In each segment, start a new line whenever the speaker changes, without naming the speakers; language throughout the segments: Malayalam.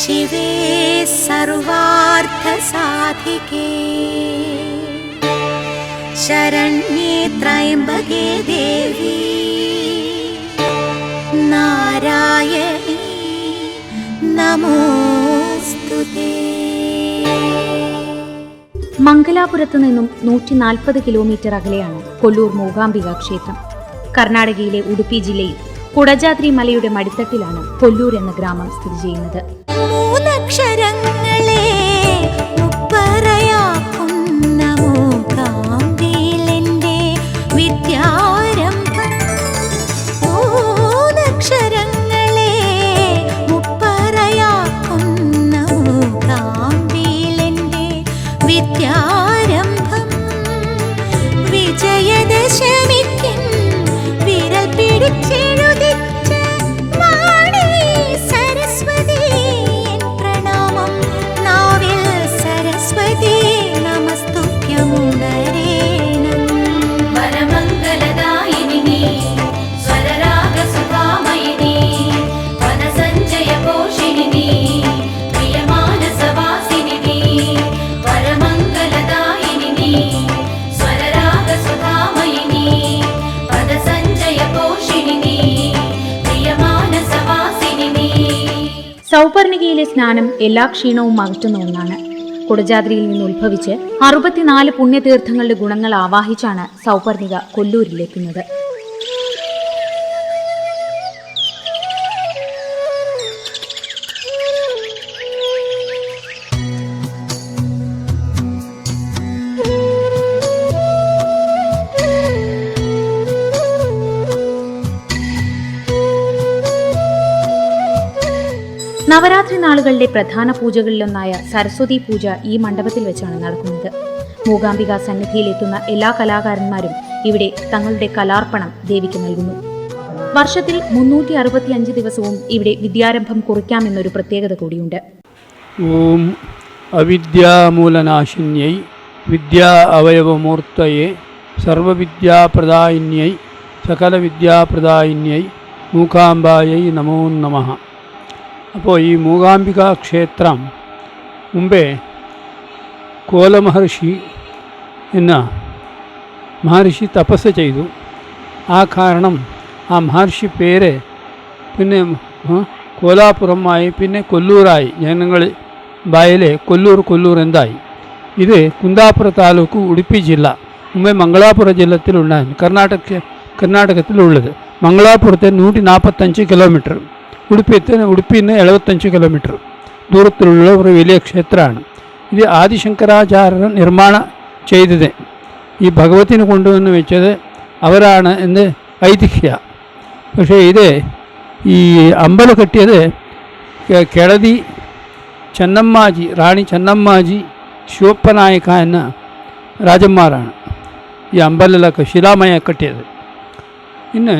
शिवे सर्वार्थसाधिके शरण्ये त्र्यम्बके देवी नारायणी नमोस्तुते.
മംഗലാപുരത്ത് നിന്നും 140 കിലോമീറ്റർ അകലെയാണ് കൊല്ലൂർ മൂകാംബിക ക്ഷേത്രം. കർണാടകയിലെ ഉടുപ്പി ജില്ലയിൽ കുടജാദ്രി മലയുടെ മടിത്തട്ടിലാണ് കൊല്ലൂർ എന്ന ഗ്രാമം സ്ഥിതി ചെയ്യുന്നത്.
മൂന്നക്ഷരങ്ങളെ മുപ്പറയാക്കുന്ന മൂകാംബിയിലെന്റെ വിദ്യാരംഭം. മൂന്നക്ഷരങ്ങളെ മുപ്പറയാക്കുന്ന മൂകാംബിയിലെന്റെ വിദ്യാരംഭം. വിജയദശമിക്കൻ വിരൽ പിടിച്ചെഴുതിച്ച വാണി സരസ്വതി എൻ പ്രണാമം. നാവിൽ സരസ്വതി നമസ്തുഭ്യമുണരേണം.
വരമംഗലദായിനി നീ സ്വരരാഗസുധാമയിനി വനസഞ്ജയപോഷിനി നീ പ്രിയമാനസവാസിനി നീ. വരമംഗലദായിനി നീ സ്വരരാഗസുധാമയിനി വനസഞ്ജയപോഷിനി നീ പ്രിയമാനസവാസിനി നീ.
സൗപർണികയിലെ സ്നാനം എല്ലാ ക്ഷീണവും അകറ്റുന്ന ഒന്നാണ്. കുടജാദ്രിയിൽ നിന്ന് ഉത്ഭവിച്ച് 64 പുണ്യതീർത്ഥങ്ങളുടെ ഗുണങ്ങൾ ആവാഹിച്ചാണ് സൗപർണിക കൊല്ലൂരിലെത്തുന്നത്. നവരാത്രി നാളുകളിലെ പ്രധാന പൂജകളിലൊന്നായ സരസ്വതി പൂജ ഈ മണ്ഡപത്തിൽ വെച്ചാണ് നടക്കുന്നത്. മൂകാംബിക സന്നിധിയിലെത്തുന്ന എല്ലാ കലാകാരന്മാരും ഇവിടെ തങ്ങളുടെ കലാർപ്പണം ദേവിക്ക് നൽകുന്നു. വർഷത്തിൽ 365 ദിവസവും ഇവിടെ വിദ്യാരംഭം കുറിക്കാമെന്നൊരു പ്രത്യേകത കൂടിയുണ്ട്.
ഓം അവിദ്യാമൂലനാശിന്യൈ വിദ്യാ അവയവമൂർത്തയെ സർവവിദ്യാപ്രദായിന്യൈ സകലവിദ്യാപ്രദായിന്യൈ മൂകാംബായൈ നമോ നമഃ. അപ്പോൾ ഈ മൂകാംബിക ക്ഷേത്രം മുമ്പേ കോലമഹർഷി എന്ന മഹർഷി തപസ് ചെയ്തു. ആ കാരണം ആ മഹർഷി പേര് പിന്നെ കോലാപുരമായി പിന്നെ കൊല്ലൂരായി. ജനങ്ങൾ ബായിലെ കൊല്ലൂർ എന്തായി. ഇത് കുന്ദാപുര താലൂക്ക് ഉടുപ്പി ജില്ല. മുമ്പേ മംഗളാപുര ജില്ലത്തിലുണ്ടായിരുന്നു. കർണാടകത്തിലുള്ളത്. മംഗളാപുരത്തെ 145 കിലോമീറ്റർ, ഉടുപ്പിന്ന് 75 കിലോമീറ്റർ ദൂരത്തിലുള്ള ഒരു വലിയ ക്ഷേത്രമാണ്. ഇത് ആദിശങ്കരാചാര്യർ നിർമ്മാണം ചെയ്തത്. ഈ ഭഗവതിനെ കൊണ്ടുവന്ന് വെച്ചത് അവരാണ് എന്ന് ഐതിഹ്യ. പക്ഷേ ഇത് ഈ അമ്പലം കെട്ടിയത് കെളതി ചെന്നമ്മാജി, റാണി ചെന്നമ്മാജി, ശിവപ്പനായക എന്ന രാജന്മാരാണ് ഈ അമ്പലമൊക്കെ ശിലാമയ കെട്ടിയത്. ഇന്ന്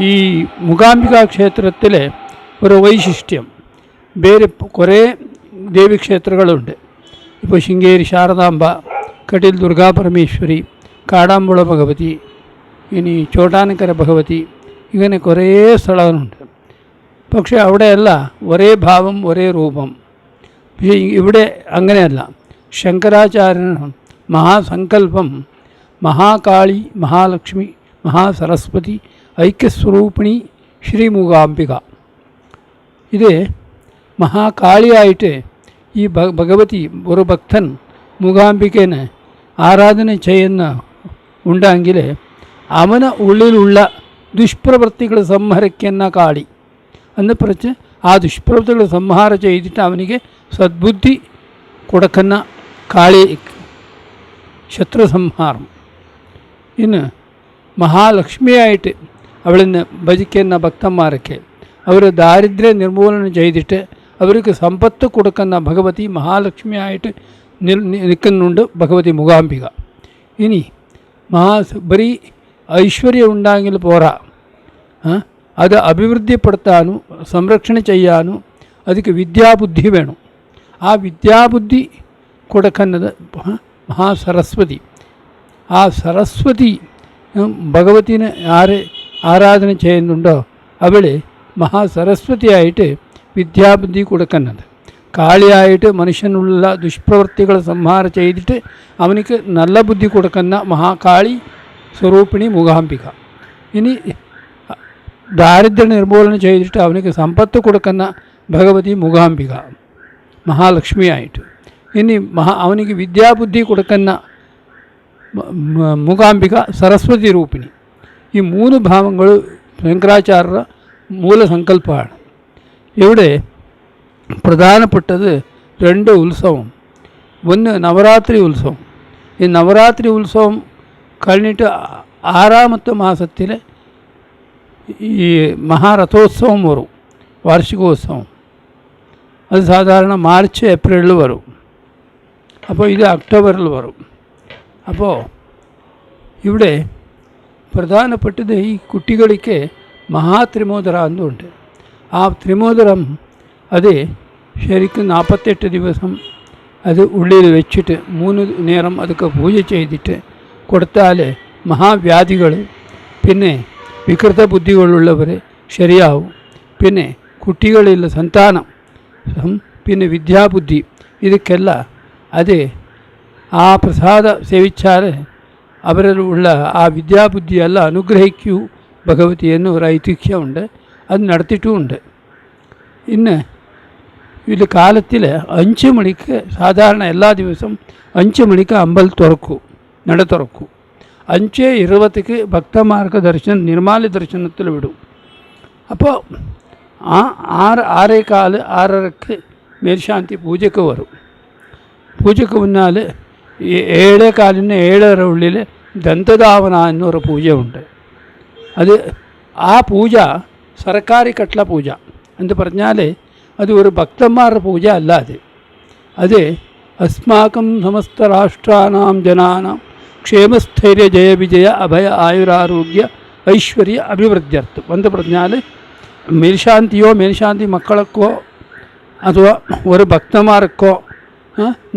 ഈ മൂകാംബിക ക്ഷേത്രത്തിലെ ഒരു വൈശിഷ്ട്യം വേറെ കുറേ ദേവീക്ഷേത്രങ്ങളുണ്ട്. ഇപ്പോൾ ശൃംഗേരി ശാരദാംബ, കട്ടിൽ ദുർഗാപരമേശ്വരി, കാടാമ്പുഴ ഭഗവതി, ഇനി ചോട്ടാനക്കര ഭഗവതി, ഇങ്ങനെ കുറേ സ്ഥലങ്ങളുണ്ട്. പക്ഷേ അവിടെയല്ല ഒരേ ഭാവം ഒരേ രൂപം. പക്ഷേ ഇവിടെ അങ്ങനെയല്ല. ശങ്കരാചാര്യൻ മഹാസങ്കല്പം മഹാകാളി, മഹാലക്ഷ്മി, മഹാസരസ്വതി, ഐക്യസ്വരൂപിണി ശ്രീ മൂകാംബിക. ഇത് മഹാകാളിയായിട്ട് ഈ ഭഗവതി ഒരു ഭക്തൻ മൂകാംബികനെ ആരാധന ചെയ്യുന്ന ഉണ്ടെങ്കിൽ അവന് ഉള്ളിലുള്ള ദുഷ്പ്രവൃത്തികൾ സംഹരിക്കുന്ന കാളി എന്ന് പറഞ്ഞ് ആ ദുഷ്പ്രവൃത്തികൾ സംഹാരം ചെയ്തിട്ട് അവനിക്ക് സദ്ബുദ്ധി കൊടുക്കുന്ന കാളി, ശത്രു സംഹാരം. ഇന്ന് മഹാലക്ഷ്മിയായിട്ട് അവളിന്ന് ഭജിക്കുന്ന ഭക്തന്മാരൊക്കെ അവർ ദാരിദ്ര്യ നിർമൂലനം ചെയ്തിട്ട് അവർക്ക് സമ്പത്ത് കൊടുക്കുന്ന ഭഗവതി മഹാലക്ഷ്മിയായിട്ട് നിൽക്കുന്നുണ്ട് ഭഗവതി മൂകാംബിക. ഇനി ബറി ഐശ്വര്യം ഉണ്ടെങ്കിൽ പോരാ, അത് അഭിവൃദ്ധിപ്പെടുത്താനും സംരക്ഷണം ചെയ്യാനും അതിക്ക് വിദ്യാബുദ്ധി വേണം. ആ വിദ്യാബുദ്ധി കൊടുക്കുന്നത് മഹാസരസ്വതി. ആ സരസ്വതി ഭഗവതിനെ ആരാധന ചെയ്യുന്നുണ്ടോ അവൾ മഹാസരസ്വതിയായിട്ട് വിദ്യാബുദ്ധി കൊടുക്കുന്നത്. കാളിയായിട്ട് മനുഷ്യനുള്ള ദുഷ്പ്രവൃത്തികൾ സംഹാരം ചെയ്തിട്ട് അവനിക്ക് നല്ല ബുദ്ധി കൊടുക്കുന്ന മഹാകാളി സ്വരൂപിണി മൂകാംബിക. ഇനി ദാരിദ്ര്യ നിർമൂലനം ചെയ്തിട്ട് അവനിക്ക് സമ്പത്ത് കൊടുക്കുന്ന ഭഗവതി മൂകാംബിക മഹാലക്ഷ്മിയായിട്ട്. ഇനി അവനിക്ക് വിദ്യാബുദ്ധി കൊടുക്കുന്ന മൂകാംബിക സരസ്വതി രൂപിണി. ഈ 3 ഭാവങ്ങൾ ശങ്കരാചാര്യ മൂലസങ്കല്പമാണ്. ഇവിടെ പ്രധാനപ്പെട്ടത് 2 ഉത്സവം. ഒന്ന് നവരാത്രി ഉത്സവം. ഈ നവരാത്രി ഉത്സവം കഴിഞ്ഞിട്ട് 6ാമത്തെ മാസത്തിൽ ഈ മഹാരഥോത്സവം വരും, വാർഷികോത്സവം. അത് സാധാരണ മാർച്ച് ഏപ്രിലിൽ വരും. അപ്പോൾ ഇത് ഒക്ടോബറിൽ വരും. അപ്പോൾ ഇവിടെ പ്രധാനപ്പെട്ടത് ഈ കുട്ടികൾക്ക് മഹാത്രിമോദര എന്നുണ്ട്. ആ ത്രിമോദരം അത് ശരിക്കും 48 ദിവസം അത് ഉള്ളിൽ വെച്ചിട്ട് 3 നേരം അതൊക്കെ പൂജ ചെയ്തിട്ട് കൊടുത്താൽ മഹാവ്യാധികൾ, പിന്നെ വികൃത ബുദ്ധികളുള്ളവർ ശരിയാവും. പിന്നെ കുട്ടികളിലുള്ള സന്താനം, പിന്നെ വിദ്യാബുദ്ധി, ഇതൊക്കെല്ലാം അത് ആ പ്രസാദ സേവിച്ചാൽ അവരിലുള്ള ആ വിദ്യാബുദ്ധിയെല്ലാം അനുഗ്രഹിക്കൂ ഭഗവതി എന്നൊരു ഐതിഹ്യമുണ്ട്. അത് നടത്തിയിട്ടുമുണ്ട്. ഇന്ന് ഇതിൽ കാലത്തിൽ 5 മണിക്ക് സാധാരണ എല്ലാ ദിവസവും 5 മണിക്ക് അമ്പലം തുറക്കൂ, നട തുറക്കൂ. 5:20 ഭക്തന്മാർക്ക് നിർമാല്യ ദർശനത്തിൽ വിടും. അപ്പോൾ 6:15 6:30 മേൽശാന്തി പൂജയ്ക്ക് വരും. പൂജയ്ക്ക് മുന്നാൽ 7:15 7:30 ഉള്ളിൽ ദന്തധാവന എന്നൊരു പൂജയുണ്ട്. അത് ആ പൂജ സർക്കാരി കട്ടള പൂജ എന്ന് പറഞ്ഞാൽ അത് ഒരു ഭക്തന്മാരുടെ പൂജ അല്ല. അത് അസ്മാകം സമസ്ത രാഷ്ട്രാനാം ജനാനാം ക്ഷേമസ്ഥൈര്യ ജയവിജയ അഭയ ആയുരാരോഗ്യ ഐശ്വര്യ അഭിവൃദ്ധ്യർത്ഥം എന്ന് പറഞ്ഞാൽ മേൽശാന്തി മക്കൾക്കോ അഥവാ ഒരു ഭക്തന്മാർക്കോ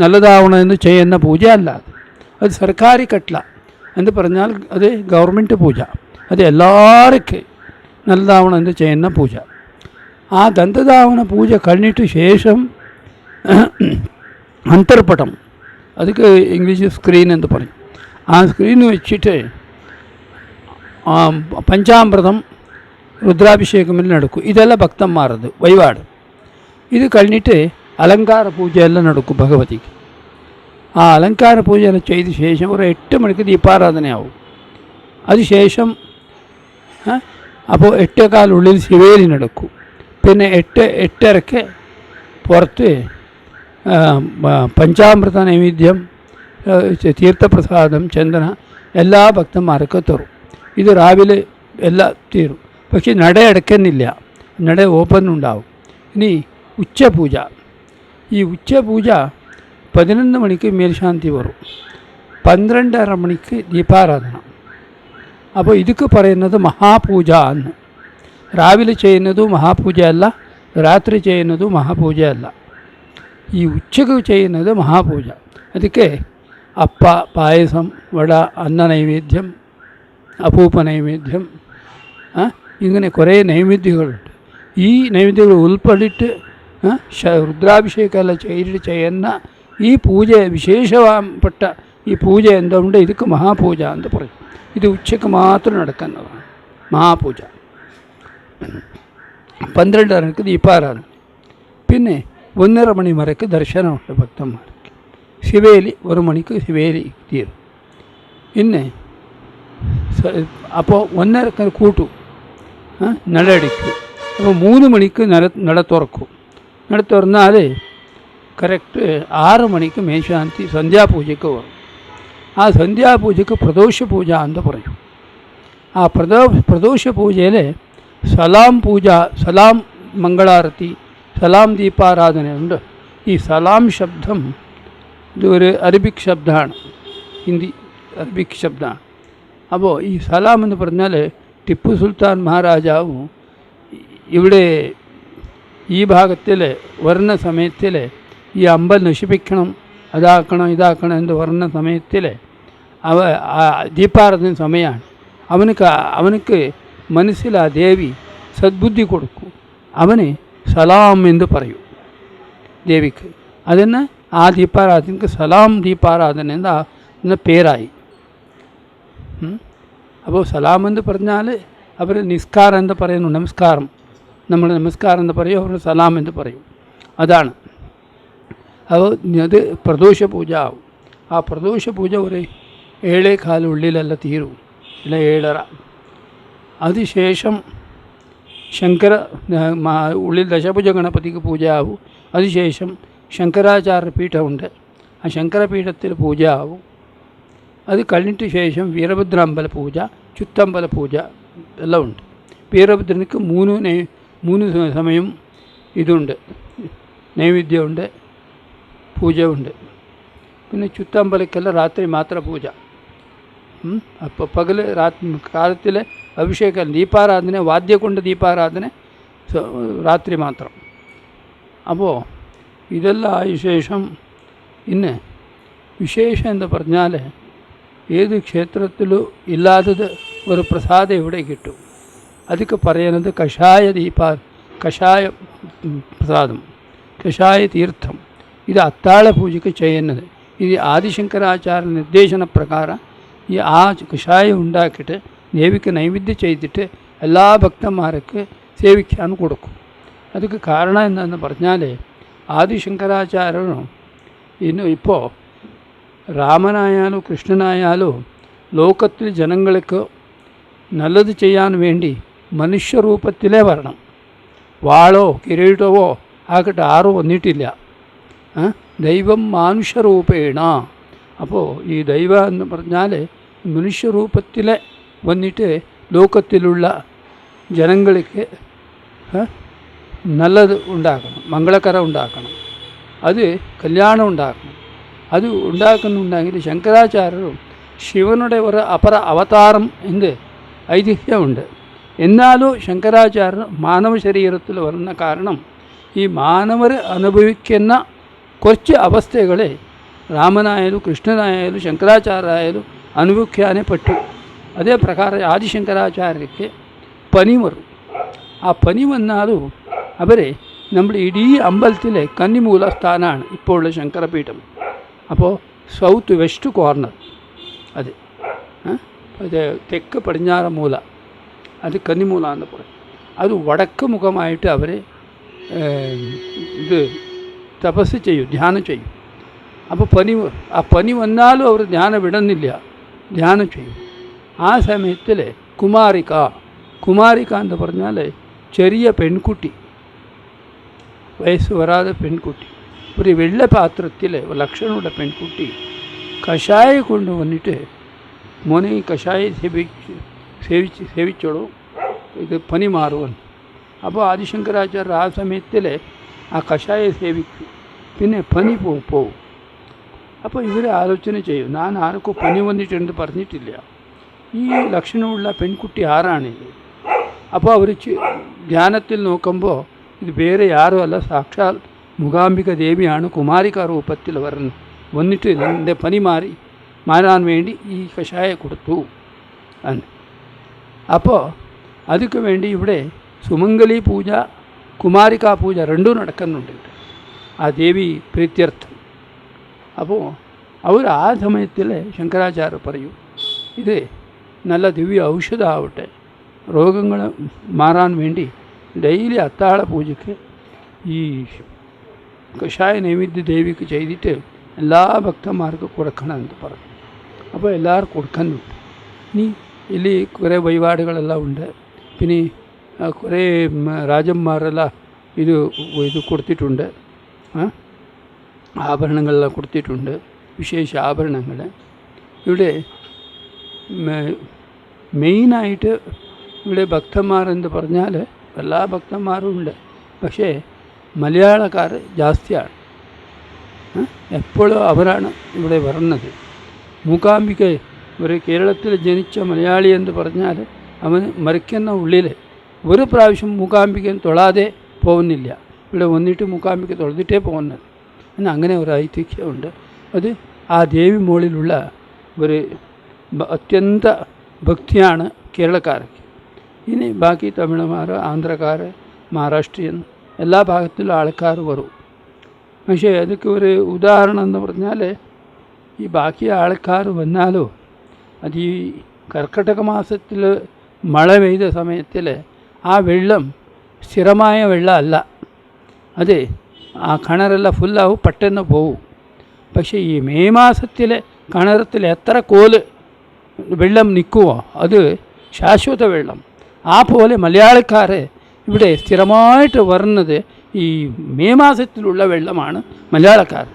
നല്ലതാവണമെന്ന് ചെയ്യുന്ന പൂജ അല്ല. അത് സർക്കാരി കട്ടള എന്ന് പറഞ്ഞാൽ അത് ഗവൺമെൻറ് പൂജ. അത് എല്ലാവർക്കും നല്ലതാവണമെന്ന് ചെയ്യുന്ന പൂജ. ആ ദന്തധാവന പൂജ കഴിഞ്ഞിട്ട് ശേഷം അന്തർപടം, അതൊക്കെ ഇംഗ്ലീഷ് സ്ക്രീൻ എന്ന് പറയും. ആ സ്ക്രീൻ വെച്ചിട്ട് പഞ്ചാമൃതം രുദ്രാഭിഷേകം നടക്കും. ഇതെല്ലാം ഭക്തന്മാരത് വഴിപാട്. ഇത് കഴിഞ്ഞിട്ട് അലങ്കാര പൂജയെല്ലാം നടക്കും ഭഗവതിക്ക്. ആ അലങ്കാര പൂജയെല്ലാം ചെയ്ത ശേഷം ഒരു 8 മണിക്ക് ദീപാരാധനയാവും. അതിനുശേഷം അപ്പോൾ 8:15 ശിവേലി നടക്കും. പിന്നെ 8:30 പുറത്ത് പഞ്ചാമൃത നൈവേദ്യം, തീർത്ഥപ്രസാദം, ചന്ദന എല്ലാ ഭക്തന്മാർക്കും തരും. ഇത് രാവിലെ എല്ലാം തീരും. പക്ഷേ നട അടയ്ക്കുന്നില്ല, നട ഓപ്പൺ ഉണ്ടാവും. ഇനി ഉച്ചപൂജ. ഈ ഉച്ചപൂജ 11 മണിക്ക് മേൽശാന്തി വരും, 12:30 മണിക്ക് ദീപാരാധന. അപ്പോൾ ഇതൊക്കെ പറയുന്നത് മഹാപൂജ എന്ന്. രാവിലെ ചെയ്യുന്നതും മഹാപൂജയല്ല, രാത്രി ചെയ്യുന്നതും മഹാപൂജയല്ല. ഈ ഉച്ചക്ക് ചെയ്യുന്നത് മഹാപൂജ. അതൊക്കെ അപ്പ, പായസം, വട, അന്ന നൈവേദ്യം, അപ്പൂപ്പ നൈവേദ്യം, ഇങ്ങനെ കുറേ നൈവേദ്യങ്ങളുണ്ട്. ഈ നൈവേദ്യങ്ങൾ ഉൾപ്പെട്ടിട്ട് രുദ്രാഭിഷേകമെല്ലാം ചെയ്തിട്ട് ചെയ്യുന്ന ഈ പൂജ, വിശേഷപ്പെട്ട ഈ പൂജ എന്തുകൊണ്ട് ഇതൊക്കെ മഹാപൂജ എന്ന് പറയും. ഇത് ഉച്ചയ്ക്ക് മാത്രം നടക്കുന്നതാണ് മഹാപൂജ. 12:30 ദീപാരാധന. പിന്നെ 1:30 മണി വരെക്ക് ദർശനമുണ്ട് ഭക്തന്മാർക്ക്. ശിവേലി 1 മണിക്ക് ശിവേലി തീരും. പിന്നെ അപ്പോൾ 1:30 കൂട്ടും, നട അടിക്കും. അപ്പോൾ 3 മണിക്ക് നട തുറക്കും. നട തുറന്നാൽ കറക്റ്റ് 6 മണിക്ക് മേൽശാന്തി സന്ധ്യാപൂജയ്ക്ക് വരും. ആ സന്ധ്യാപൂജയ്ക്ക് പ്രദോഷ പൂജ എന്ന് പറയും. ആ പ്രദോഷ പൂജയിൽ സലാം പൂജ, സലാം മംഗളാരത്തി, സലാം ദീപാരാധനയുണ്ട്. ഈ സലാം ശബ്ദം ഇതൊരു അറബിക് ശബ്ദമാണ്, ഹിന്ദി അറബിക് ശബ്ദമാണ്. അപ്പോൾ ഈ സലാം എന്ന് പറഞ്ഞാൽ ടിപ്പു സുൽത്താൻ മഹാരാജാവും ഇവിടെ ഈ ഭാഗത്തിൽ വരുന്ന സമയത്തിൽ ഈ അമ്പലം നശിപ്പിക്കണം, ഇതാക്കണം എന്ന് പറയുന്ന സമയത്തിൽ ദീപാരാധന സമയമാണ്. അവനക്ക് മനസ്സിൽ ആ ദേവി സദ്ബുദ്ധി കൊടുക്കും. അവന് സലാം എന്ന് പറയും. ದೇವಿಗೆ. ಅದನ್ನು ಆ ದೀಪಾರಾಧನೆಗೆ ಸಲಾಂ ದೀಪಾರಾಧನೆಯಿಂದ എന്ന പേരായി. അപ്പോൾ സലാം എന്ന് പറഞ്ഞാൽ അവർ നിസ്കാരം എന്ന് പറയുന്നു. നമസ്കാരം, നമ്മൾ നമസ്കാരം എന്ന് പറയും, അവർ സലാം എന്ന് പറയും. അതാണ്. അപ്പോൾ അത് പ്രദോഷ പൂജ ആവും. ആ പ്രദോഷ പൂജ ഒരു 7:15 ഉള്ളിലല്ല തീരും, ഇല്ല 7:30. അതിനുശേഷം ഉള്ളിൽ ദശഭുജ ഗണപതിക്ക് പൂജ ആവും. അതിനുശേഷം ശങ്കരാചാര്യ പീഠമുണ്ട്, ആ ശങ്കരപീഠത്തിൽ പൂജ ആവും. അത് കഴിഞ്ഞിട്ട് ശേഷം വീരഭദ്ര അമ്പല പൂജ, ചുറ്റമ്പല പൂജ എല്ലാം ഉണ്ട്. വീരഭദ്രനിക്ക് മൂന്ന് സമയം ഇതുണ്ട്, നൈവേദ്യമുണ്ട്, പൂജ ഉണ്ട്. പിന്നെ ചുറ്റമ്പലക്കെല്ലാം രാത്രി മാത്രം പൂജ. അപ്പോൾ പകൽ കാലത്തിൽ അഭിഷേകം, ദീപാരാധന, വാദ്യം കൊണ്ട് ദീപാരാധന രാത്രി മാത്രം. അപ്പോൾ ഇതെല്ലാം ആയ ശേഷം ഇന്ന് വിശേഷം എന്ന് പറഞ്ഞാൽ ഏത് ക്ഷേത്രത്തിലും ഇല്ലാത്തത് ഒരു പ്രസാദം ഇവിടെ കിട്ടും. അതൊക്കെ പറയുന്നത് കഷായ പ്രസാദം, കഷായ തീർത്ഥം. ഇത് അത്താഴ പൂജയ്ക്ക് ചെയ്യുന്നത്. ഇത് ആദിശങ്കരാചാര്യ നിർദ്ദേശന പ്രകാരം ഈ ആ കഷായം ഉണ്ടാക്കിയിട്ട് ദേവിക്ക് നൈവേദ്യം ചെയ്തിട്ട് എല്ലാ ഭക്തന്മാർക്ക് സേവിക്കാൻ കൊടുക്കും. അതൊക്കെ കാരണം എന്താണെന്ന് പറഞ്ഞാൽ ആദിശങ്കരാചാര്യനും ഇപ്പോൾ രാമനായാലും കൃഷ്ണനായാലും ലോകത്തിൽ ജനങ്ങൾക്ക് നല്ലത് ചെയ്യാൻ വേണ്ടി മനുഷ്യരൂപത്തിലേ വരണം. വാളോ കിരീടമോ ആകട്ടെ ആരും വന്നിട്ടില്ല. ദൈവം മാനുഷ്യരൂപേണ. അപ്പോൾ ഈ ദൈവം എന്ന് പറഞ്ഞാൽ മനുഷ്യരൂപത്തിൽ വന്നിട്ട് ലോകത്തിലുള്ള ജനങ്ങൾക്ക് നല്ലത് ഉണ്ടാക്കണം, മംഗളകരം ഉണ്ടാക്കണം, അത് കല്യാണം ഉണ്ടാക്കണം. അത് ഉണ്ടാക്കുന്നുണ്ടെങ്കിൽ ശങ്കരാചാര്യരും ശിവനുടെ ഒരു അപര അവതാരം എന്ന് ഐതിഹ്യമുണ്ട്. എന്നാലും ശങ്കരാചാര്യർ മാനവ ശരീരത്തിൽ വരുന്ന കാരണം ഈ മാനവർ അനുഭവിക്കുന്ന കുറച്ച് അവസ്ഥകളെ രാമനായാലും കൃഷ്ണനായാലും ശങ്കരാചാര്യായാലും അനുഭവിക്കാനേ പറ്റൂ. അതേ പ്രകാരം ആദിശങ്കരാചാര്യർക്ക് പനി വരും. ആ പനി വന്നാലും അവരെ നമ്മൾ ഇടീ അമ്പലത്തിലെ കന്നിമൂല സ്ഥാനമാണ് ഇപ്പോൾ ഉള്ള ശങ്കരപീഠം. അപ്പോൾ സൗത്ത് വെസ്റ്റ് കോർണർ, അത് തെക്ക് പടിഞ്ഞാറ് മൂല, അത് കന്നിമൂല എന്ന് പറയും. അത് വടക്ക് മുഖമായിട്ട് അവർ ഇത് തപസ് ചെയ്യും, ധ്യാനം ചെയ്യും. അപ്പോൾ പനി വന്നാലും അവർ ധ്യാനം വിടുന്നില്ല, ധ്യാനം ചെയ്യും. ആ സമയത്തിൽ കുമാരിക എന്ന് പറഞ്ഞാൽ ചെറിയ പെൺകുട്ടി, വയസ്സ് വരാതെ പെൺകുട്ടി, ഒരു വെള്ള പാത്രത്തിൽ ലക്ഷണമുള്ള പെൺകുട്ടി കഷായം കൊണ്ട് വന്നിട്ട് മോനെ കഷായം സേവിച്ചോളൂ, ഇത് പനി മാറുമെന്ന്. അപ്പോൾ ആദിശങ്കരാചാര്യ ആ സമയത്തിൽ ആ കഷായം സേവിക്കും, പിന്നെ പനി പോവും. അപ്പോൾ ഇവർ ആലോചന ചെയ്യും, ഞാൻ ആർക്കും പനി വന്നിട്ടുണ്ട് പറഞ്ഞിട്ടില്ല, ഈ ലക്ഷണമുള്ള പെൺകുട്ടി ആരാണിത്? അപ്പോൾ അവർ ധ്യാനത്തിൽ നോക്കുമ്പോൾ ഇത് വേറെ ആരും അല്ല, സാക്ഷാൽ മൂകാംബിക ദേവിയാണ് കുമാരിക രൂപത്തിൽ വന്നിട്ട് എൻ്റെ പനി മാറാൻ വേണ്ടി ഈ കഷായം കൊടുത്തു എന്ന്. അപ്പോൾ അതൊക്കെ വേണ്ടി ഇവിടെ സുമംഗലി പൂജ, കുമാരിക പൂജ രണ്ടും നടക്കുന്നുണ്ട് ആ ദേവി പ്രീത്യർത്ഥം. അപ്പോൾ അവർ ആ സമയത്തിൽ ശങ്കരാചാര്യ പറയും, ഇത് നല്ല ദിവ്യ ഔഷധമാവട്ടെ, രോഗങ്ങൾ മാറാൻ വേണ്ടി ഡെയിലി അത്താഴ പൂജയ്ക്ക് ഈ കഷായ നൈവേദ്യ ദേവിക്ക് ചെയ്തിട്ട് എല്ലാ ഭക്തന്മാർക്കും കൊടുക്കണമെന്ന് പറഞ്ഞു. അപ്പോൾ എല്ലാവർക്കും കൊടുക്കുന്നുണ്ട്. ഇനി ಇಲ್ಲಿ കുറേ വഴിപാടുകളെല്ലാം ഉണ്ട്. പിന്നെ കുറേ രാജന്മാരെല്ലാം ഇത് കൊടുത്തിട്ടുണ്ട്, ആഭരണങ്ങളെല്ലാം കൊടുത്തിട്ടുണ്ട്, വിശേഷ ആഭരണങ്ങൾ. ഇവിടെ മെയിനായിട്ട് ഇവിടെ ഭക്തന്മാരെന്ന് പറഞ്ഞാൽ എല്ലാ ഭക്തന്മാരും ഉണ്ട്, പക്ഷേ മലയാളക്കാർ ജാസ്തിയാണ്. എപ്പോഴും അവരാണ് ഇവിടെ വരുന്നത്. മൂകാംബിക ഒരു കേരളത്തിൽ ജനിച്ച മലയാളി എന്ന് പറഞ്ഞാൽ അവൻ മരിക്കുന്ന ഉള്ളിൽ ഒരു പ്രാവശ്യം മൂകാംബികൻ തൊഴാതെ പോകുന്നില്ല. ഇവിടെ വന്നിട്ട് മൂകാംബിക തൊഴുതിട്ടേ പോകുന്നത് എന്ന് അങ്ങനെ ഒരു ഐതിഹ്യമുണ്ട്. അത് ആ ദേവി മുകളിലുള്ള ഒരു അത്യന്ത ഭക്തിയാണ് കേരളക്കാർക്ക്. ഇനി ബാക്കി തമിഴന്മാർ, ആന്ധ്രക്കാർ, മഹാരാഷ്ട്രീയൻ എല്ലാ ഭാഗത്തുള്ള ആൾക്കാർ വരും. പക്ഷേ അതൊക്കെ ഒരു ഉദാഹരണം എന്ന് പറഞ്ഞാൽ ഈ ബാക്കി ആൾക്കാർ വന്നാലോ അത് ഈ കർക്കിടക മാസത്തിൽ മഴ പെയ്ത സമയത്തിൽ ആ വെള്ളം സ്ഥിരമായ വെള്ളമല്ല, അതെ ആ കിണറെല്ലാം ഫുള്ളാവും, പെട്ടെന്ന് പോവും. പക്ഷേ ഈ മെയ് മാസത്തിൽ കിണറത്തിൽ എത്ര കോല് വെള്ളം നിൽക്കുമോ അത് ശാശ്വത വെള്ളം. ആ പോലെ മലയാളക്കാർ ഇവിടെ സ്ഥിരമായിട്ട് വരുന്നത് ഈ മെയ് മാസത്തിലുള്ള വെള്ളമാണ് മലയാളക്കാർ.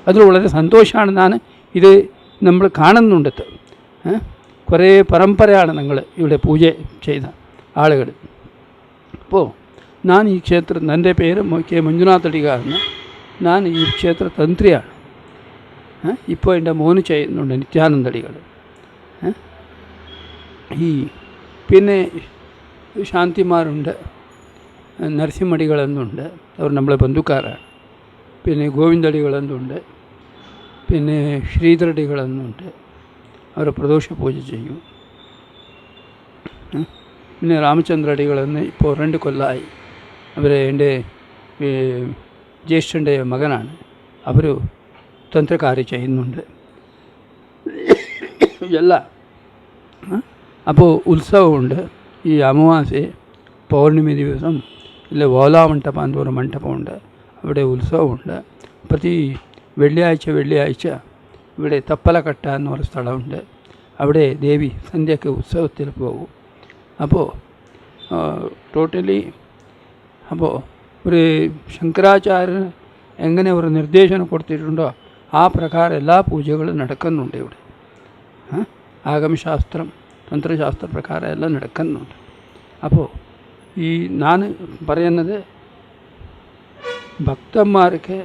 അതിൽ വളരെ സന്തോഷമാണെന്നാണ് ഇത് നമ്മൾ കാണുന്നുണ്ട്. കുറേ പരമ്പരയാണ് നിങ്ങൾ ഇവിടെ പൂജ ചെയ്ത ആളുകൾ. അപ്പോൾ ഞാൻ ഈ ക്ഷേത്രം, എൻ്റെ പേര് കെ ಮಂಜುನಾಥ അടികാരന്, ഞാൻ ഈ ക്ഷേത്ര തന്ത്രിയാണ്. ഇപ്പോൾ എൻ്റെ മോന് ചെയ്യുന്നുണ്ട് നിത്യാനന്ദടികൾ. ഈ പിന്നെ ശാന്തിമാരുണ്ട്, നരസിംഹടികളെന്നുണ്ട്, അവർ നമ്മളെ ബന്ധുക്കാരാണ്. പിന്നെ ഗോവിന്ദടികളെന്നുണ്ട്, പിന്നെ ശ്രീധരടികളെന്നുണ്ട്, അവർ പ്രദോഷ പൂജ ചെയ്യും. പിന്നെ രാമചന്ദ്രടികളെന്ന് ഇപ്പോൾ 2 കൊല്ലമായി. അവർ എൻ്റെ ജ്യേഷ്ഠൻ്റെ മകനാണ്, അവർ തന്ത്രകാര്യം ചെയ്യുന്നുണ്ട് ಎಲ್ಲ. അപ്പോൾ ഉത്സവമുണ്ട്. ഈ അമാവാസി പൗർണിമി ദിവസം ഇല്ല ഓലാമണ്ഡപം എന്ന് പറഞ്ഞ മണ്ഡപമുണ്ട്, അവിടെ ഉത്സവമുണ്ട്. പ്രതി വെള്ളിയാഴ്ച ഇവിടെ തപ്പലക്കട്ട എന്ന് പറഞ്ഞ സ്ഥലമുണ്ട്, അവിടെ ദേവി സന്ധ്യയ്ക്ക് ഉത്സവത്തിൽ പോകും. അപ്പോൾ ടോട്ടലി അപ്പോൾ ഒരു ശങ്കരാചാര്യന് എങ്ങനെ ഒരു നിർദ്ദേശം കൊടുത്തിട്ടുണ്ടോ ആ പ്രകാരം എല്ലാ പൂജകളും നടക്കുന്നുണ്ട് ഇവിടെ. ആഗമശാസ്ത്രം തന്ത്രശാസ്ത്ര പ്രകാരം എല്ലാം നടക്കുന്നുണ്ട്. അപ്പോൾ ഈ ഞാൻ പറയുന്നത് ഭക്തന്മാർക്ക്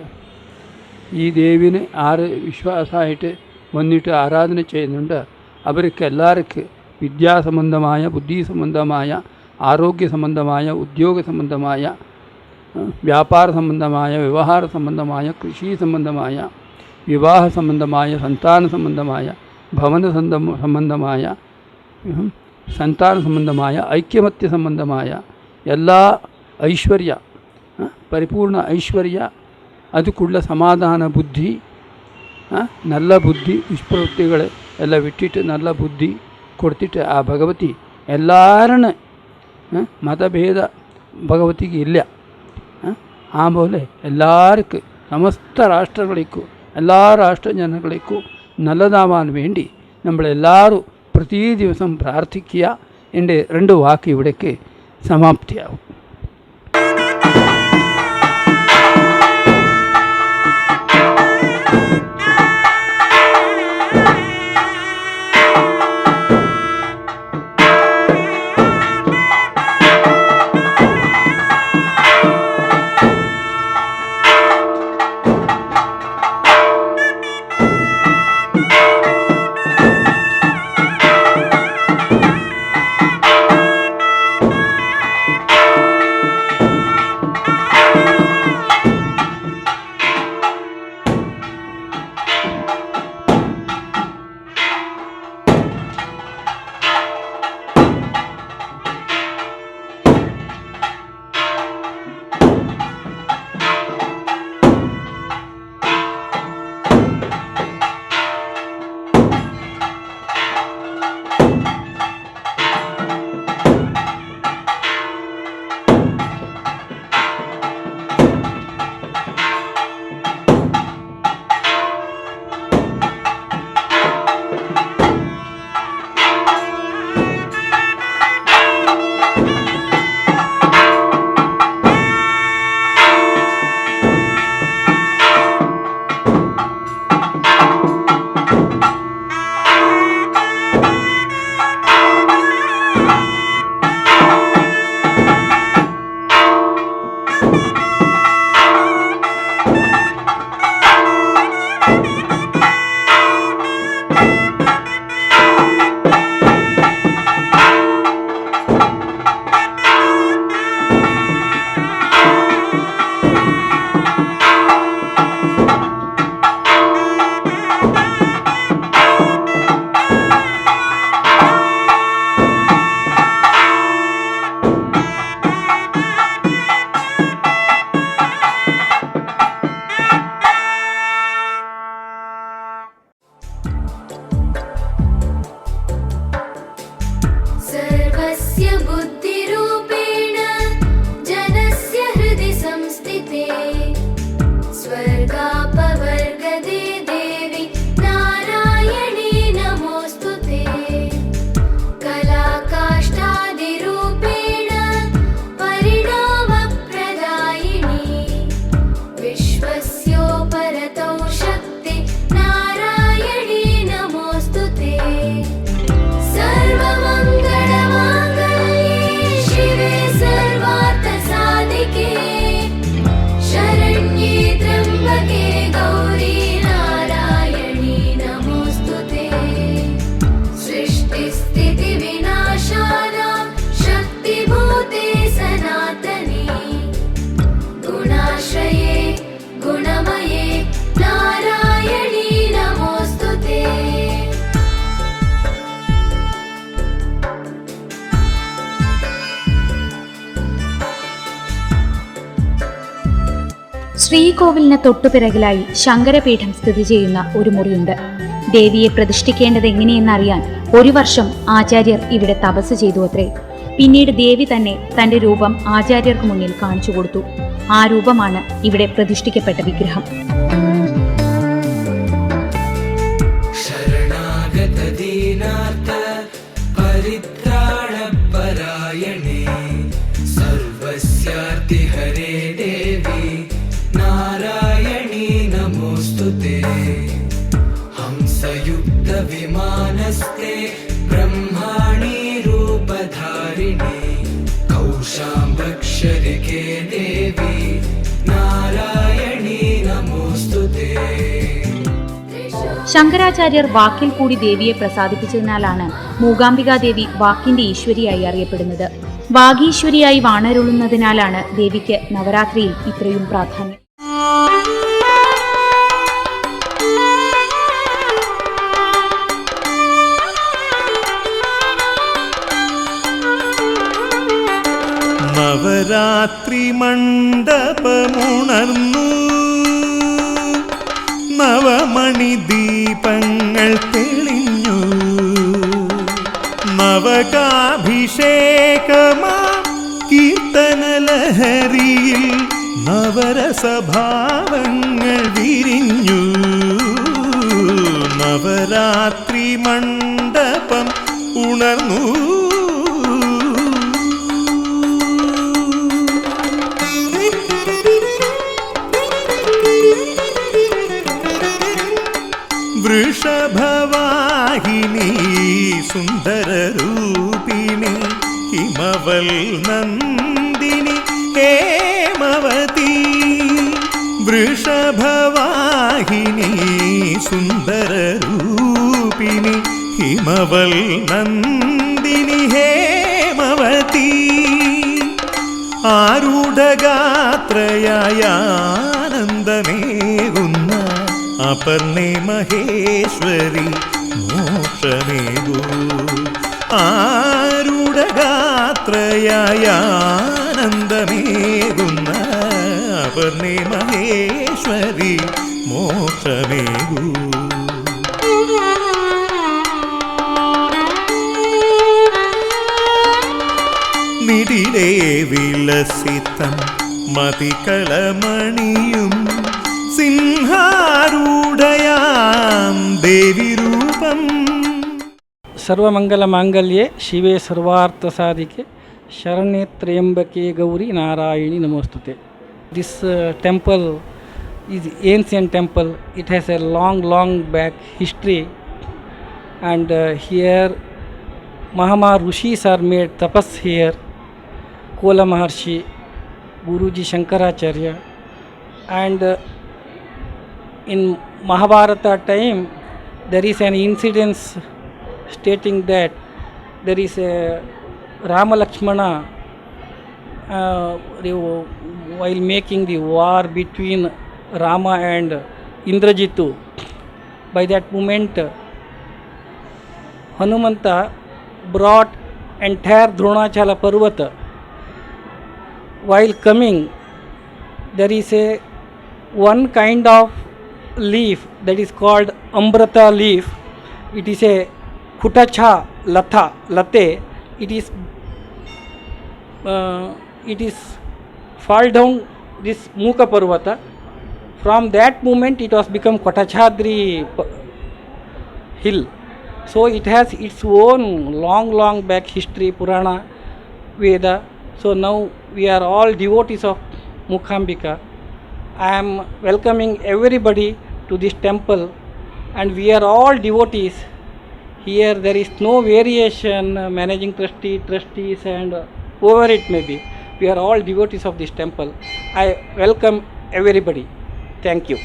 ഈ ദേവിനെ ആര് വിശ്വാസമായിട്ട് വന്നിട്ട് ആരാധന ചെയ്യുന്നുണ്ട് അവർക്ക് എല്ലാവർക്കും വിദ്യാസംബന്ധമായ, ബുദ്ധി സംബന്ധമായ, ആരോഗ്യ സംബന്ധമായ, ഉദ്യോഗ സംബന്ധമായ, വ്യാപാര സംബന്ധമായ, വ്യവഹാര സംബന്ധമായ, കൃഷി സംബന്ധമായ, വിവാഹ സംബന്ധമായ, സന്താന സംബന്ധമായ, ഭവന സംബന്ധമായ, സന്താന സംബന്ധമായ, ഐക്യമത്യ സംബന്ധമായ എല്ലാ ഐശ്വര്യ, പരിപൂർണ ഐശ്വര്യ, അതുക്കുള്ള സമാധാന ബുദ്ധി, നല്ല ബുദ്ധി, ദുഷ്പ്രവൃത്തികൾ എല്ലാം വിട്ടിട്ട് നല്ല ബുദ്ധി കൊടുത്തിട്ട് ആ ഭഗവതി എല്ലാവരും മതഭേദ ഭഗവതിക്ക് ഇല്ല. ആ പോലെ എല്ലാവർക്കും സമസ്ത രാഷ്ട്രಗಳಿಗೂ എല്ലാ രാഷ്ട്ര ജനಗಳಿಗೂ നല്ലതാവാൻ വേണ്ടി നമ്മളെല്ലാവരും പ്രതി ദിവസം പ്രാർത്ഥിക്കുക. എൻ്റെ 2 വാക്ക് ഇവിടേക്ക് സമാപ്തിയാവും.
ശ്രീകോവിലിന് തൊട്ടുപിറകിലായി ശങ്കരപീഠം സ്ഥിതി ചെയ്യുന്ന ഒരു മുറിയുണ്ട്. ദേവിയെ പ്രതിഷ്ഠിക്കേണ്ടത് എങ്ങനെയെന്നറിയാൻ 1 വർഷം ആചാര്യർ ഇവിടെ തപസ് ചെയ്തു അത്രേ. പിന്നീട് ദേവി തന്നെ തന്റെ രൂപം ആചാര്യർക്ക് മുന്നിൽ കാണിച്ചു കൊടുത്തു. ആ രൂപമാണ് ഇവിടെ പ്രതിഷ്ഠിക്കപ്പെട്ട വിഗ്രഹം.
विमानस्ते ब्रह्माणि रूपधारिणे कौशाम्बक्षरिके देवी नारायणी नमोस्तुते.
ശങ്കരാചാര്യർ വാക്കിൽ കൂടി ദേവിയെ പ്രസാദിപ്പിച്ചതിനാലാണ് മൂകാംബികാദേവി വാക്കിന്റെ ഈശ്വരിയായി അറിയപ്പെടുന്നത്. വാഗീശ്വരിയായി വാണരുളുന്നതിനാലാണ് ദേവിക്ക് നവരാത്രിയിൽ ഇത്രയും പ്രാധാന്യം.
നവരാത്രി മണ്ഡപമുണർന്നു, നവമണി ദീപങ്ങൾ തെളിഞ്ഞു, നവകാഭിഷേകമാ കീർത്തനലഹരിയിൽ നവരസഭാവങ്ങൾ വിരിഞ്ഞു. നവരാത്രി മണ്ഡപം ഉണർന്നു, വൃഷഭവാഹിനി സുന്ദരരൂപിണി ഹിമവൽ നന്ദിനി ഹേമവതി. വൃഷഭവാഹിനി സുന്ദരരൂപിണി ഹിമവൽ നന്ദിനി ഹേമവതി. ആരൂഢഗാത്രയായ ആനന്ദമേകുന്ന അപർണേ മഹേശ്വരി മോക്ഷമേകൂ. ആരൂഢഗാത്രയായ ആനന്ദമേകുന്ന അപർണേ മഹേശ്വരി മോക്ഷമേകൂ. നിടിലേ വിലസിതം മതികളമണിയും സിംഹാരൂഢയാം ദേവി രൂപം.
सर्वमंगल मांगल्ये शिवे सर्वार्थ साधिके शरण्ये त्र्यंबके गौरी नारायणी नमोस्तुते. This temple is ancient temple. It has a long back history, and here Mahama Rishis are made tapas here. Kola Maharshi, Guruji Shankaracharya, and in Mahabharata time there is an incident stating that there is a Rama Lakshmana while making the war between Rama and Indrajitu. By that moment Hanumanta brought entire Dronachala Parvata. While coming, there is a one kind of leaf that is called ambrata leaf. It is a kutacha late. It is fall down this Mukha Parvata. From that moment it was become Kotachadri hill. So it has its own long back history, Purana, Veda. So now we are all devotees of Mukambika. I am welcoming everybody to this temple, and we are all devotees. Here there is no variation, managing trustees and whoever it may be. We are all devotees of this temple. I welcome everybody. Thank you.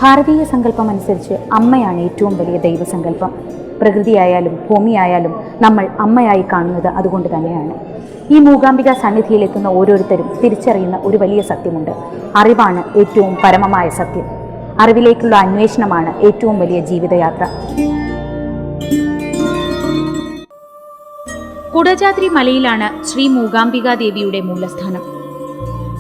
ഭാരതീയ സങ്കല്പം അനുസരിച്ച് അമ്മയാണ് ഏറ്റവും വലിയ ദൈവസങ്കല്പം. പ്രകൃതിയായാലും ഭൂമിയായാലും നമ്മൾ അമ്മയായി കാണുന്നത് അതുകൊണ്ട് തന്നെയാണ്. ഈ മൂകാംബിക സന്നിധിയിലെത്തുന്ന ഓരോരുത്തരും തിരിച്ചറിയുന്ന ഒരു വലിയ സത്യമുണ്ട്. അറിവാണ് ഏറ്റവും പരമമായ സത്യം. അറിവിലേക്കുള്ള അന്വേഷണമാണ് ഏറ്റവും വലിയ ജീവിതയാത്ര. കുടജാദ്രി മലയിലാണ് ശ്രീ മൂകാംബികാ ദേവിയുടെ മൂലസ്ഥാനം.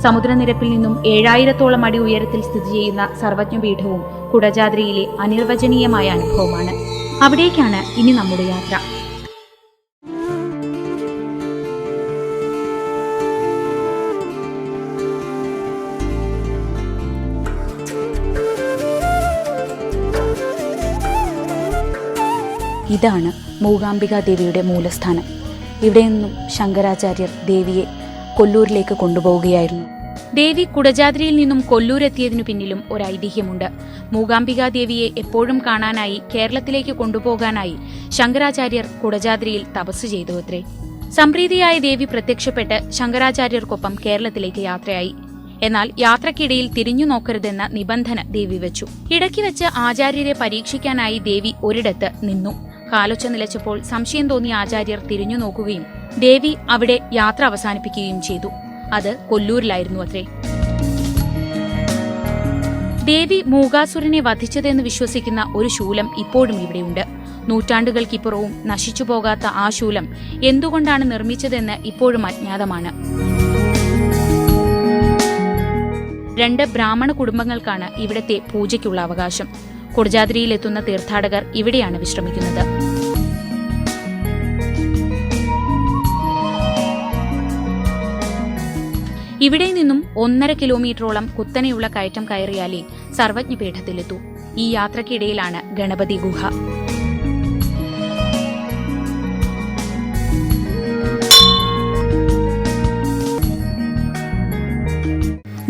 സമുദ്രനിരപ്പിൽ നിന്നും 7000-ഓളം അടി ഉയരത്തിൽ സ്ഥിതി ചെയ്യുന്ന സർവജ്ഞപീഠവും കുടജാദ്രിയിലെ അനിർവചനീയമായ അനുഭവമാണ്. അവിടേക്കാണ് ഇനി നമ്മുടെ യാത്ര. ഇതാണ് മൂകാംബികാ ദേവിയുടെ മൂലസ്ഥാനം. ഇവിടെ നിന്നും ശങ്കരാചാര്യർ ദേവിയെ കൊല്ലൂരിലേക്ക് കൊണ്ടുപോവുകയായിരുന്നു. ദേവി കുടജാദ്രിയിൽ നിന്നും കൊല്ലൂരെത്തിയതിനു പിന്നിലും ഒരു ഐതിഹ്യമുണ്ട്. മൂകാംബികാ ദേവിയെ എപ്പോഴും കാണാനായി കേരളത്തിലേക്ക് കൊണ്ടുപോകാനായി ശങ്കരാചാര്യർ കുടജാദ്രിയിൽ തപസ് ചെയ്തു അത്രേ. സംപ്രീതിയായ ദേവി പ്രത്യക്ഷപ്പെട്ട് ശങ്കരാചാര്യർക്കൊപ്പം കേരളത്തിലേക്ക് യാത്രയായി. എന്നാൽ യാത്രക്കിടയിൽ തിരിഞ്ഞു നോക്കരുതെന്ന നിബന്ധന ദേവി വെച്ചു. ഇടയ്ക്ക് വെച്ച് ആചാര്യരെ പരീക്ഷിക്കാനായി ദേവി ഒരിടത്ത് നിന്നു. കാലൊച്ച നിലച്ചപ്പോൾ സംശയം തോന്നിയ ആചാര്യർ തിരിഞ്ഞു നോക്കുകയും ദേവി അവിടെ യാത്ര അവസാനിപ്പിക്കുകയും ചെയ്തു. അത് കൊല്ലൂരിലായിരുന്നു അത്രേ. ദേവി മൂകാസുരനെ വധിച്ചതെന്ന് വിശ്വസിക്കുന്ന ഒരു ശൂലം ഇപ്പോഴും ഇവിടെയുണ്ട്. നൂറ്റാണ്ടുകൾക്കിപ്പുറവും നശിച്ചു പോകാത്ത ആ ശൂലം എന്തുകൊണ്ടാണ് നിർമ്മിച്ചതെന്ന് ഇപ്പോഴും അജ്ഞാതമാണ്. 2 ബ്രാഹ്മണ കുടുംബങ്ങൾക്കാണ് ഇവിടത്തെ പൂജയ്ക്കുള്ള അവകാശം. കുടജാദ്രിയിലെത്തുന്ന തീർത്ഥാടകർ ഇവിടെയാണ് വിശ്രമിക്കുന്നത്. ഇവിടെ നിന്നും 1.5 കിലോമീറ്ററോളം കുത്തനെയുള്ള കയറ്റം കയറിയാലേ സർവജ്ഞപീഠത്തിലെത്തൂ. ഈ യാത്രക്കിടയിലാണ് ഗണപതി ഗുഹ.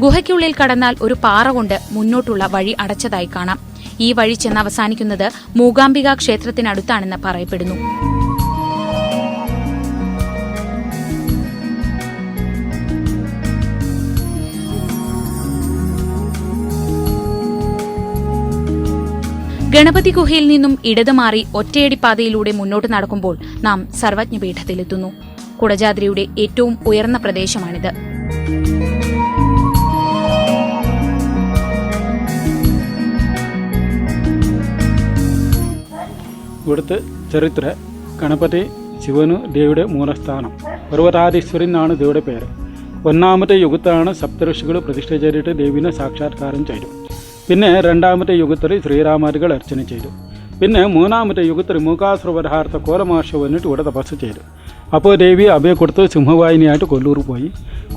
ഗുഹയ്ക്കുള്ളിൽ കടന്നാൽ ഒരു പാറ കൊണ്ട് മുന്നോട്ടുള്ള വഴി അടച്ചതായി കാണാം. ഈ വഴി ചെന്ന് അവസാനിക്കുന്നത് മൂകാംബികാ ക്ഷേത്രത്തിനടുത്താണെന്ന് പറയപ്പെടുന്നു. ഗണപതി ഗുഹയിൽ നിന്നും ഇടത് മാറി ഒറ്റയടിപ്പാതയിലൂടെ മുന്നോട്ട് നടക്കുമ്പോൾ നാം സർവജ്ഞപീഠത്തിലെത്തുന്നു. കുടജാദ്രിയുടെ ഏറ്റവും ഉയർന്ന പ്രദേശമാണിത്.
ഇവിടുത്തെ ചരിത്ര ഗണപതി ശിവനു ദേവിയുടെ മൂലസ്ഥാനം. പർവ്വതാധീശ്വരി എന്നാണ് ദേവിയുടെ പേര്. 1ാമത്തെ യുഗത്താണ് സപ്തഋഷികൾ പ്രതിഷ്ഠ ചെയ്തിട്ട് ദേവിനെ സാക്ഷാത്കാരം ചെയ്തു. പിന്നെ 2ാമത്തെ യുഗത്തിൽ ശ്രീരാമാദികൾ അർച്ചന ചെയ്തു. പിന്നെ 3ാമത്തെ യുഗത്തിൽ മൂകാസുര വധാർത്ഥ കോലമാഷ വന്നിട്ട് ഇവിടെ തപസ് ചെയ്തു. അപ്പോൾ ദേവി അഭയ കൊടുത്ത് സിംഹവാഹിനിയായിട്ട് കൊല്ലൂർ പോയി.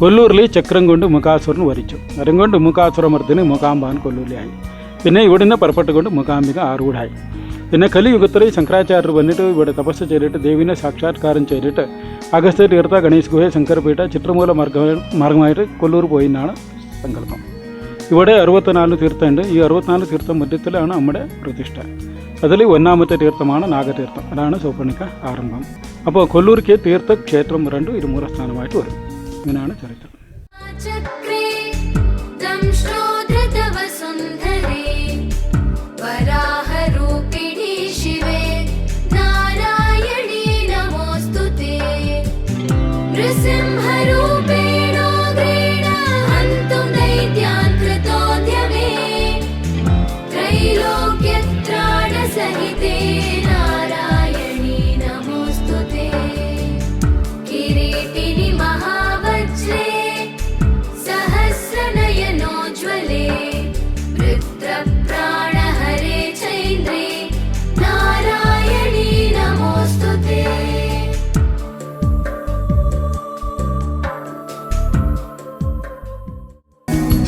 കൊല്ലൂരിൽ ചക്രം കൊണ്ട് മൂകാസുരൻ വരിച്ചു. അതും കൊണ്ട് മൂകാസുരമർദ്ദിന് മൂകാംബാൻ കൊല്ലൂരിലായി. പിന്നെ ഇവിടുന്ന് പുറപ്പെട്ടുകൊണ്ട് മൂകാംബിക ആറൂഢായി. പിന്നെ കലിയുഗത്തിൽ ശങ്കരാചാര്യർ വന്നിട്ട് ഇവിടെ തപസ് ചെയ്തിട്ട് ദേവിനെ സാക്ഷാത്കാരം ചെയ്തിട്ട് അഗസ്ത്യ തീർത്ഥ ഗണേശ് ഗുഹ ശങ്കരപീഠ ചിത്രമൂല മാർഗമായിട്ട് കൊല്ലൂർ പോയി എന്നാണ് സങ്കല്പം. ഇവിടെ 64 തീർത്ഥമുണ്ട്. ഈ 64 തീർത്ഥം മധ്യത്തിലാണ് നമ്മുടെ പ്രതിഷ്ഠ. അതിൽ 1ാമത്തെ തീർത്ഥമാണ് നാഗതീർത്ഥം. അതാണ് സൗപർണിക ആരംഭം. അപ്പോൾ കൊല്ലൂർക്ക് തീർത്ഥക്ഷേത്രം 2 ഇത് മൂലസ്ഥാനമായിട്ട് വരും. ഇങ്ങനെയാണ് ചരിത്രം.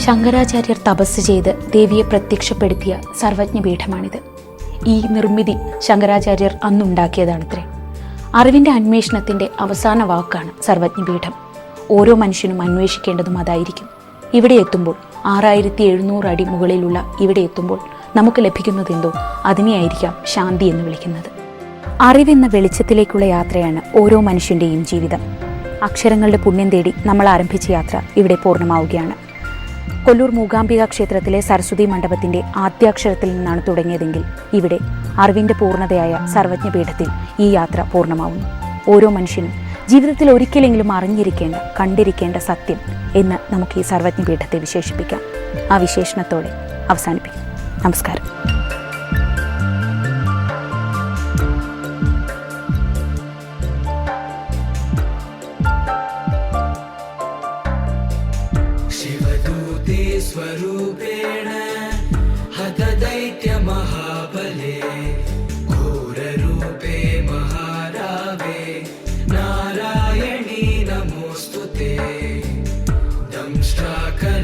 ശങ്കരാചാര്യർ തപസ് ചെയ്ത് ദേവിയെ പ്രത്യക്ഷപ്പെടുത്തിയ സർവജ്ഞപീഠമാണിത്. ഈ നിർമ്മിതി ശങ്കരാചാര്യർ അന്നുണ്ടാക്കിയതാണത്രേ. അറിവിൻ്റെ അന്വേഷണത്തിൻ്റെ അവസാന വാക്കാണ് സർവജ്ഞപീഠം. ഓരോ മനുഷ്യനും അന്വേഷിക്കേണ്ടതും അതായിരിക്കും. ഇവിടെ എത്തുമ്പോൾ 6700 അടി മുകളിലുള്ള ഇവിടെ എത്തുമ്പോൾ നമുക്ക് ലഭിക്കുന്നതെന്തോ അതിനെയായിരിക്കാം ശാന്തി എന്ന് വിളിക്കുന്നത്. അറിവെന്ന വെളിച്ചത്തിലേക്കുള്ള യാത്രയാണ് ഓരോ മനുഷ്യൻ്റെയും ജീവിതം. അക്ഷരങ്ങളുടെ പുണ്യം തേടി നമ്മൾ ആരംഭിച്ച യാത്ര ഇവിടെ പൂർണ്ണമാവുകയാണ്. കൊല്ലൂർ മൂകാംബികാ ക്ഷേത്രത്തിലെ സരസ്വതി മണ്ഡപത്തിൻ്റെ ആദ്യാക്ഷരത്തിൽ നിന്നാണ് തുടങ്ങിയതെങ്കിൽ ഇവിടെ അറിവിൻ്റെ പൂർണ്ണതയായ സർവജ്ഞപീഠത്തിൽ ഈ യാത്ര പൂർണ്ണമാവുന്നു. ഓരോ മനുഷ്യനും ജീവിതത്തിൽ ഒരിക്കലെങ്കിലും അറിഞ്ഞിരിക്കേണ്ട കണ്ടിരിക്കേണ്ട സത്യം എന്ന് നമുക്ക് ഈ സർവജ്ഞപീഠത്തെ വിശേഷിപ്പിക്കാം. ആ വിശേഷണത്തോടെ അവസാനിപ്പിക്കും. നമസ്കാരം.
स्तुते स्वरूपेण हतदैत्यमहाबले घोररूपे महारावे नारायणी नमोऽस्तु ते दंष्ट्राकरालवदने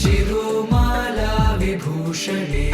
शिरोमाला विभूषणे